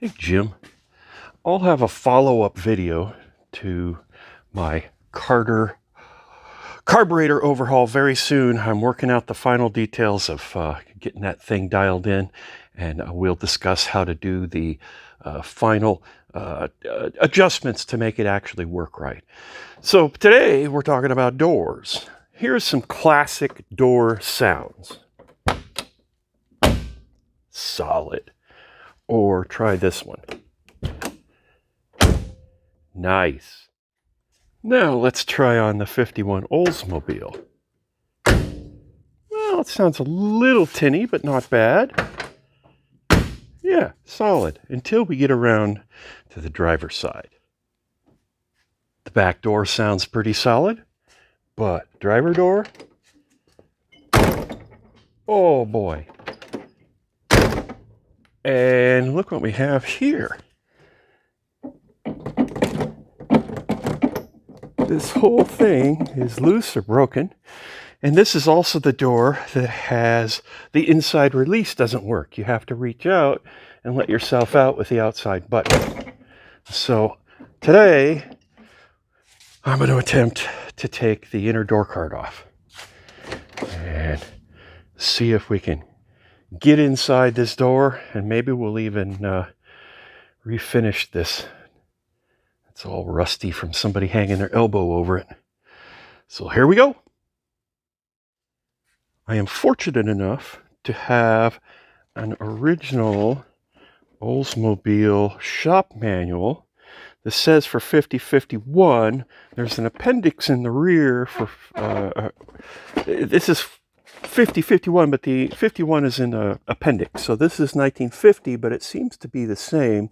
Hey Jim, I'll have a follow-up video to my carburetor overhaul very soon. I'm working out the final details of getting that thing dialed in, and we'll discuss how to do the final adjustments to make it actually work right. So today we're talking about doors. Here's some classic door sounds. Solid. Or try this one. Nice. Now let's try on the 51 Oldsmobile. Well, it sounds a little tinny, but not bad. Yeah, solid, until we get around to the driver's side. The back door sounds pretty solid, but driver door? Oh boy. And look what we have here. This whole thing is loose or broken. And this is also the door that has the inside release doesn't work. You have to reach out and let yourself out with the outside button. So today, I'm going to attempt to take the inner door card off and see if we can get inside this door, and maybe we'll even refinish this. It's all rusty from somebody hanging their elbow over it. So here we go. I am fortunate enough to have an original Oldsmobile shop manual. This says for 5051. There's an appendix in the rear for, this is 5051, but the 51 is in the appendix. So this is 1950, but it seems to be the same.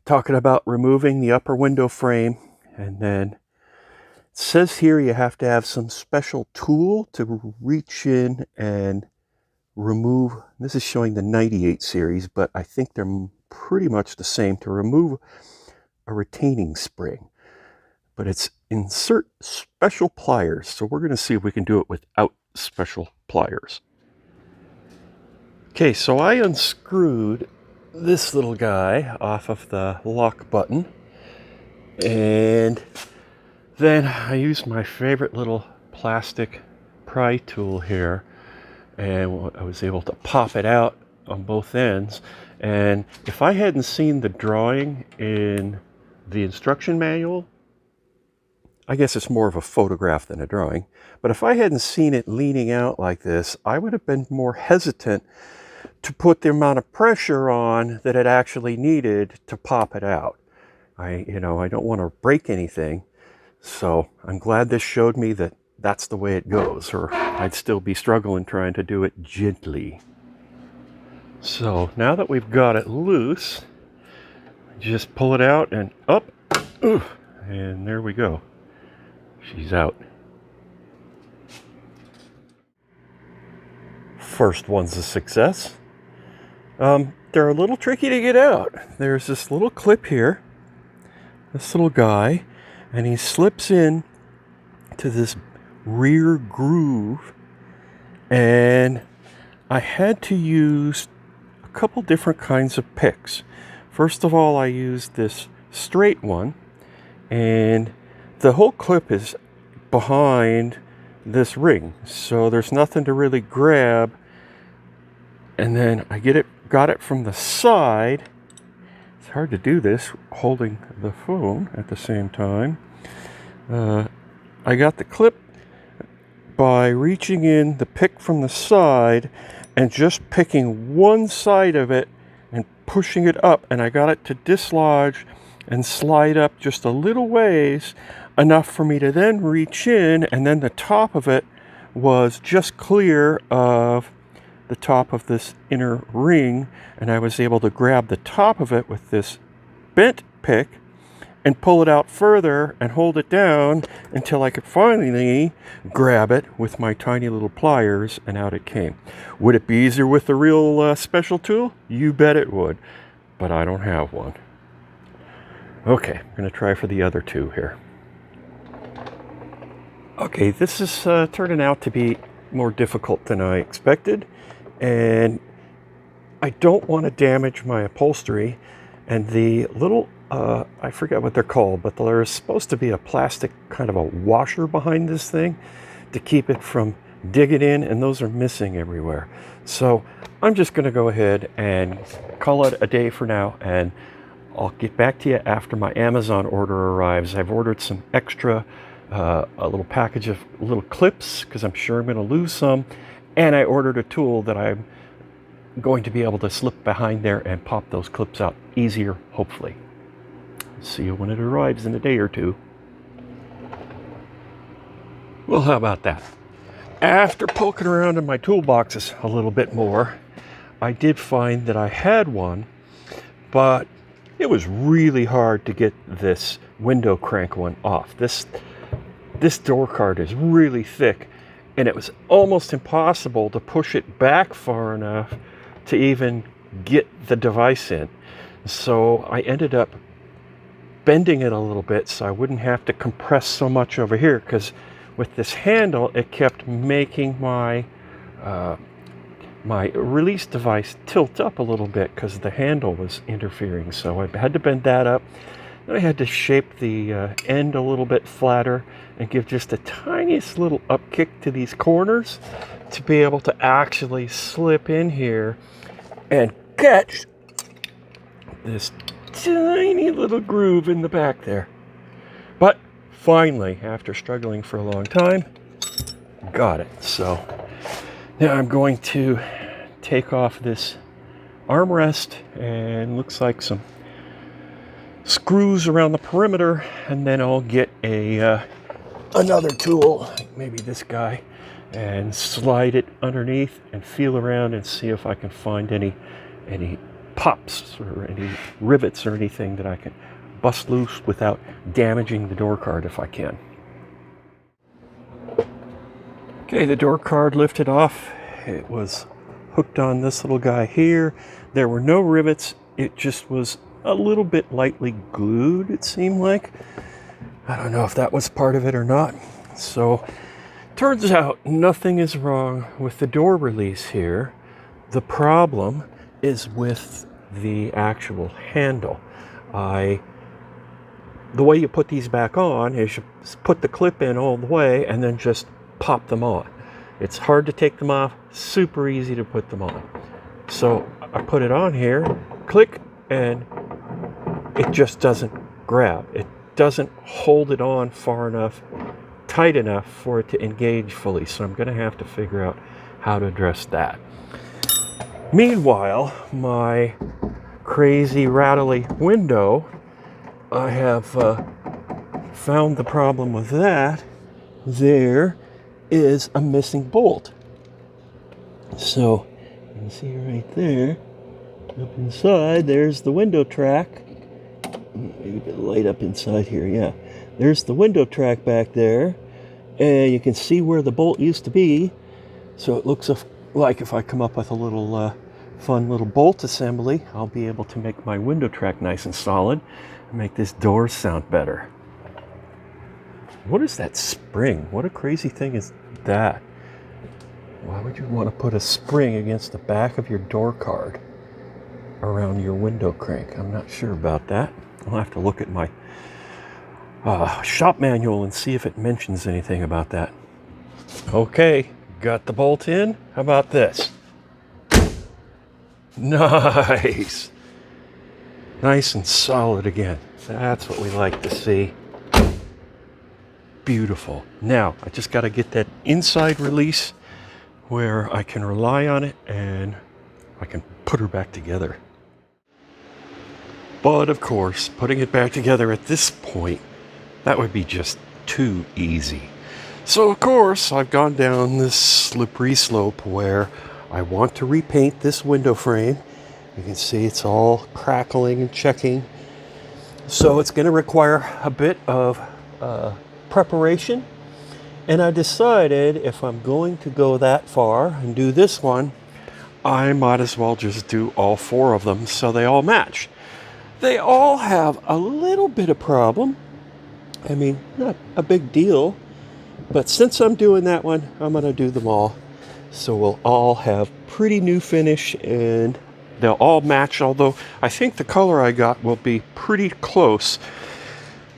Talking about removing the upper window frame, and then it says here you have to have some special tool to reach in and remove. This is showing the 98 series, but I think they're pretty much the same, to remove a retaining spring. But it's insert special pliers, so we're going to see if we can do it without special pliers. Okay, so I unscrewed this little guy off of the lock button, and then I used my favorite little plastic pry tool here, and I was able to pop it out on both ends. And if I hadn't seen the drawing in the instruction manual, I guess it's more of a photograph than a drawing, but if I hadn't seen it leaning out like this, I would have been more hesitant to put the amount of pressure on that it actually needed to pop it out. I don't want to break anything, so I'm glad this showed me that that's the way it goes, or I'd still be struggling trying to do it gently. So now that we've got it loose, just pull it out and up, and there we go. She's out. First one's a success. They're a little tricky to get out. There's this little clip here, this little guy, and he slips in to this rear groove, and I had to use a couple different kinds of picks. First of all, I used this straight one, and the whole clip is behind this ring, so there's nothing to really grab. And then I got it from the side. It's hard to do this holding the phone at the same time. I got the clip by reaching in the pick from the side and just picking one side of it and pushing it up, and I got it to dislodge and slide up just a little ways, enough for me to then reach in, and then the top of it was just clear of the top of this inner ring, and I was able to grab the top of it with this bent pick and pull it out further and hold it down until I could finally grab it with my tiny little pliers, and out it came. Would it be easier with the real special tool? You bet it would, but I don't have one. Okay, I'm going to try for the other two here. Okay, this is turning out to be more difficult than I expected, and I don't want to damage my upholstery, And the little, I forget what they're called, but there's supposed to be a plastic kind of a washer behind this thing to keep it from digging in, and those are missing everywhere. So I'm just going to go ahead and call it a day for now, and I'll get back to you after my Amazon order arrives. I've ordered some extra, a little package of little clips, because I'm sure I'm going to lose some, and I ordered a tool that I'm going to be able to slip behind there and pop those clips out easier, hopefully. See you when it arrives in a day or two. Well, how about that? After poking around in my toolboxes a little bit more, I did find that I had one, but it was really hard to get this window crank one off. This door card is really thick, and it was almost impossible to push it back far enough to even get the device in. So I ended up bending it a little bit so I wouldn't have to compress so much over here, because with this handle it kept making my my release device tilt up a little bit because the handle was interfering. So I had to bend that up. Then I had to shape the end a little bit flatter and give just the tiniest little up kick to these corners to be able to actually slip in here and catch this tiny little groove in the back there. But finally, after struggling for a long time, got it. So now I'm going to take off this armrest, and looks like some screws around the perimeter, and then I'll get another tool, maybe this guy, and slide it underneath and feel around and see if I can find any pops or any rivets or anything that I can bust loose without damaging the door card if I can. Okay, the door card lifted off. It was hooked on this little guy here. There were no rivets. It just was a little bit lightly glued, it seemed like. I don't know if that was part of it or not. So, turns out nothing is wrong with the door release here. The problem is with the actual handle. The way you put these back on is you put the clip in all the way and then just pop them on. It's hard to take them off, super easy to put them on. So I put it on here, click, and it just doesn't grab. It doesn't hold it on far enough, tight enough for it to engage fully. So I'm going to have to figure out how to address that. Meanwhile, my crazy rattly window, I have found the problem with that. There is a missing bolt. So you can see right there, up inside, there's the window track. Maybe a bit light up inside here, yeah. There's the window track back there, and you can see where the bolt used to be. So it looks like if I come up with a little fun little bolt assembly, I'll be able to make my window track nice and solid and make this door sound better. What is that spring? What a crazy thing is that? Why would you want to put a spring against the back of your door card around your window crank? I'm not sure about that. I'll have to look at my shop manual and see if it mentions anything about that. Okay, got the bolt in. How about this? Nice. Nice and solid again. That's what we like to see. Beautiful. Now, I just got to get that inside release where I can rely on it and I can put her back together. But of course, putting it back together at this point, that would be just too easy. So of course, I've gone down this slippery slope where I want to repaint this window frame. You can see it's all crackling and checking. So it's going to require a bit of preparation. And I decided if I'm going to go that far and do this one, I might as well just do all four of them so they all match. They all have a little bit of problem. I mean, not a big deal. But since I'm doing that one, I'm going to do them all. So we'll all have pretty new finish and they'll all match, although I think the color I got will be pretty close.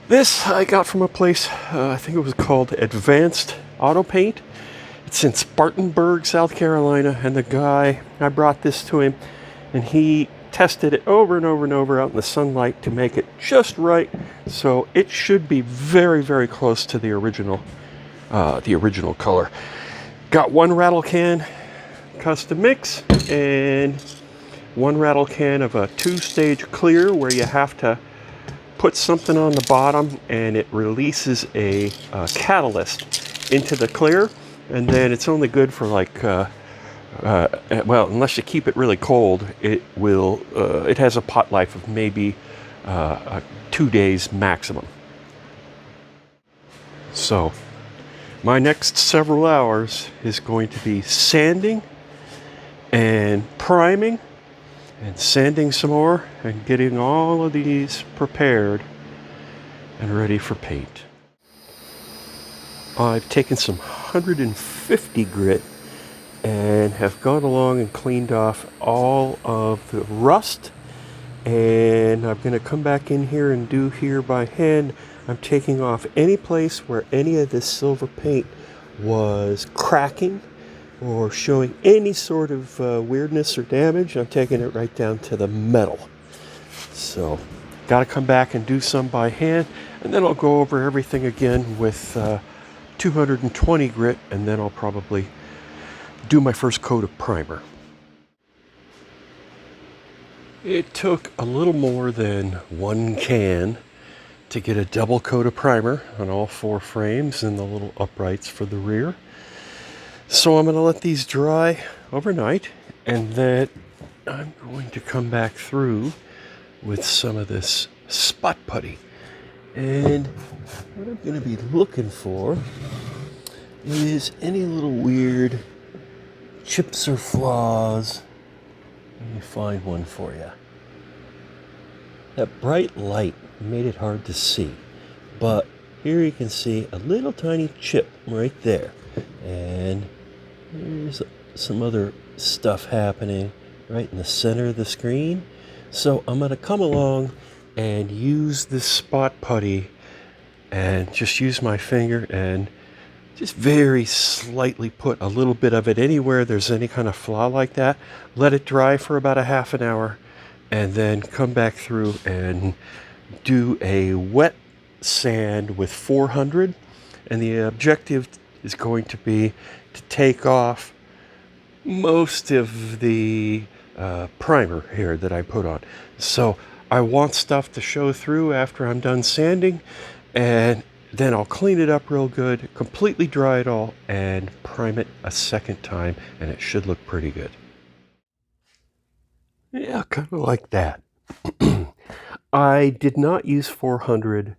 This I got from a place, I think it was called Advanced Auto Paint. It's in Spartanburg, South Carolina, and the guy, I brought this to him, and he tested it over and over and over out in the sunlight to make it just right. So it should be very, very close to the original color. Got one rattle can custom mix and one rattle can of a 2-stage clear where you have to put something on the bottom and it releases a catalyst into the clear, and then it's only good for like well, unless you keep it really cold, it will. It has a pot life of maybe 2 days maximum. So, my next several hours is going to be sanding and priming and sanding some more and getting all of these prepared and ready for paint. I've taken some 150 grit and have gone along and cleaned off all of the rust, and I'm going to come back in here and do here by hand. I'm taking off any place where any of this silver paint was cracking or showing any sort of weirdness or damage. I'm taking it right down to the metal. So got to come back and do some by hand, and then I'll go over everything again with 220 grit, and then I'll probably do my first coat of primer. It took a little more than one can to get a double coat of primer on all 4 frames and the little uprights for the rear. So I'm going to let these dry overnight, and then I'm going to come back through with some of this spot putty. And what I'm going to be looking for is any little weird chips or flaws. Let me find one for you. That bright light made it hard to see, but here you can see a little tiny chip right there, and there's some other stuff happening right in the center of the screen. So I'm going to come along and use this spot putty and just use my finger and just very slightly put a little bit of it anywhere there's any kind of flaw like that. Let it dry for about a half an hour, and then come back through and do a wet sand with 400. And the objective is going to be to take off most of the primer here that I put on. So I want stuff to show through after I'm done sanding, and then I'll clean it up real good, completely dry it all, and prime it a second time, and it should look pretty good. Yeah, kind of like that. I did not use 400.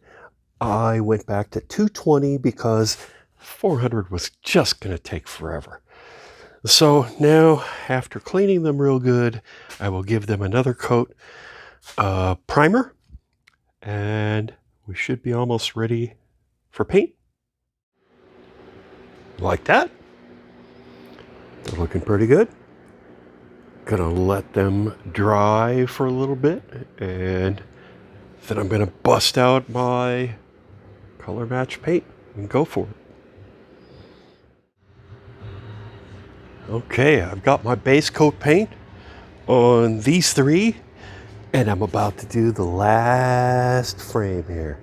I went back to 220 because 400 was just going to take forever. So now, after cleaning them real good, I will give them another coat of primer, and we should be almost ready for paint. Like that. They're looking pretty good. Gonna let them dry for a little bit, and then I'm gonna bust out my color match paint and go for it. Okay, I've got my base coat paint on these 3, and I'm about to do the last frame here.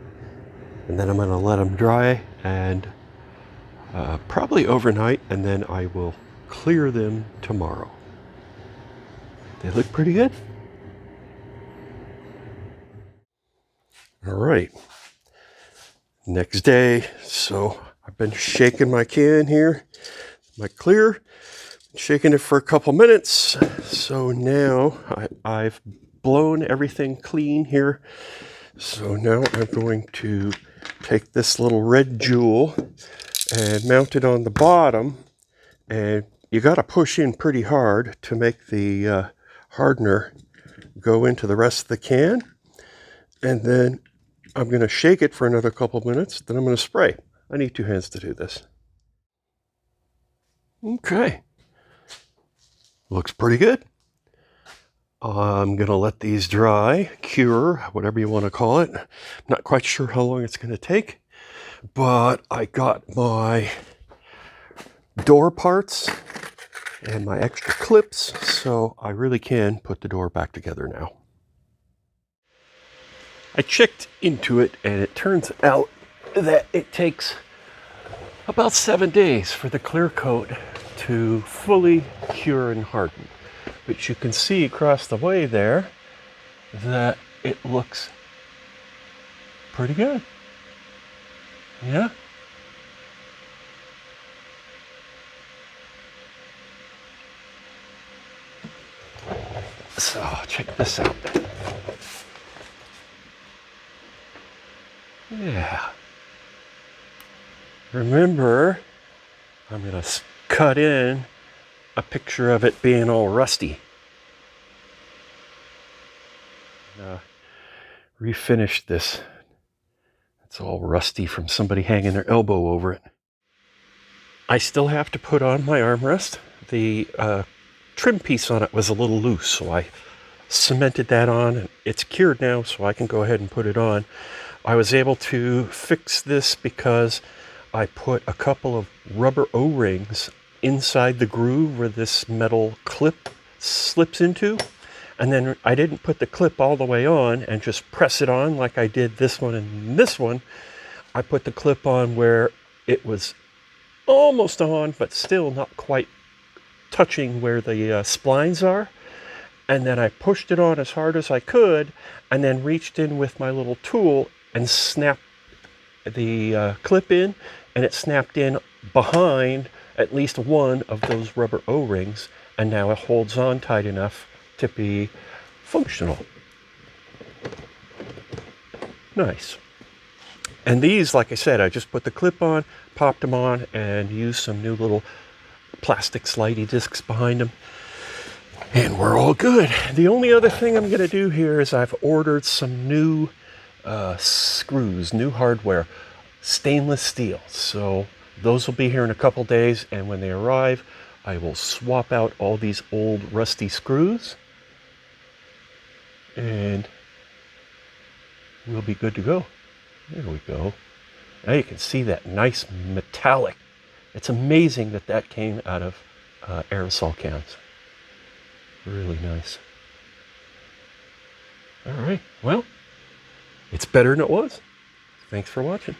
And then I'm gonna let them dry and probably overnight, and then I will clear them tomorrow. They look pretty good. All right. Next day, so I've been shaking my can here, my clear, shaking it for a couple minutes. So now I've blown everything clean here. So now I'm going to take this little red jewel and mount it on the bottom, and you got to push in pretty hard to make the hardener go into the rest of the can. And then I'm going to shake it for another couple minutes, then I'm going to spray. I need 2 hands to do this. Okay. Looks pretty good. I'm going to let these dry, cure, whatever you want to call it. I'm not quite sure how long it's going to take, but I got my door parts and my extra clips, so I really can put the door back together now. I checked into it, and it turns out that it takes about 7 days for the clear coat to fully cure and harden. But you can see across the way there that it looks pretty good. Yeah? So check this out. Yeah. Remember, I'm going to cut in a picture of it being all rusty. Refinish this. It's all rusty from somebody hanging their elbow over it. I still have to put on my armrest. The trim piece on it was a little loose, so I cemented that on, and it's cured now, so I can go ahead and put it on. I was able to fix this because I put a couple of rubber O-rings inside the groove where this metal clip slips into, and then I didn't put the clip all the way on and just press it on like I did this one and this one. I put the clip on where it was almost on, but still not quite touching where the splines are. And then I pushed it on as hard as I could, and then reached in with my little tool and snapped the clip in, and it snapped in behind at least one of those rubber O-rings, and now it holds on tight enough to be functional. Nice. And these, like I said, I just put the clip on, popped them on, and used some new little plastic slidey discs behind them. And we're all good. The only other thing I'm going to do here is I've ordered some new screws, new hardware, stainless steel. So those will be here in a couple days, and when they arrive, I will swap out all these old rusty screws, and we'll be good to go. There we go. Now you can see that nice metallic. It's amazing that that came out of aerosol cans. Really nice. All right, well, it's better than it was. Thanks for watching.